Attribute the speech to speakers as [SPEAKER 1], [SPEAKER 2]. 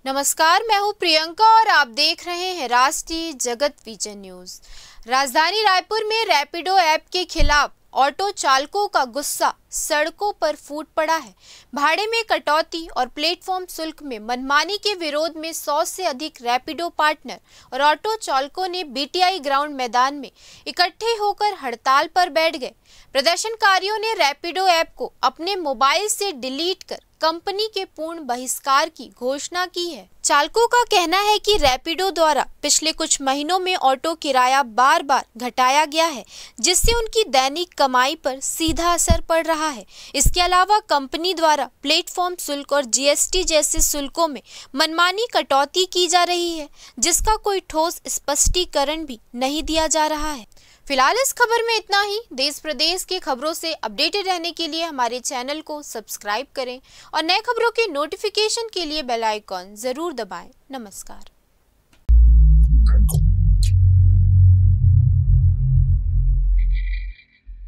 [SPEAKER 1] नमस्कार, मैं हूं प्रियंका और आप देख रहे हैं राष्ट्रीय जगत विजन न्यूज। राजधानी रायपुर में रैपिडो ऐप के खिलाफ ऑटो चालकों का गुस्सा सड़कों पर फूट पड़ा है। भाड़े में कटौती और प्लेटफॉर्म शुल्क में मनमानी के विरोध में 100 से अधिक रैपिडो पार्टनर और ऑटो चालकों ने बीटीआई ग्राउंड मैदान में इकट्ठे होकर हड़ताल पर बैठ गए। प्रदर्शनकारियों ने रैपिडो ऐप को अपने मोबाइल से डिलीट कर कंपनी के पूर्ण बहिष्कार की घोषणा की है। चालकों का कहना है कि रैपिडो द्वारा पिछले कुछ महीनों में ऑटो किराया बार बार घटाया गया है, जिससे उनकी दैनिक कमाई पर सीधा असर पड़ रहा है। इसके अलावा कंपनी द्वारा प्लेटफॉर्म शुल्क और जीएसटी जैसे शुल्कों में मनमानी कटौती की जा रही है, जिसका कोई ठोस स्पष्टीकरण भी नहीं दिया जा रहा है। फिलहाल इस खबर में इतना ही। देश प्रदेश की खबरों से अपडेटेड रहने के लिए हमारे चैनल को सब्सक्राइब करें और नए खबरों के नोटिफिकेशन के लिए बेल आइकॉन जरूर दबाएं। नमस्कार।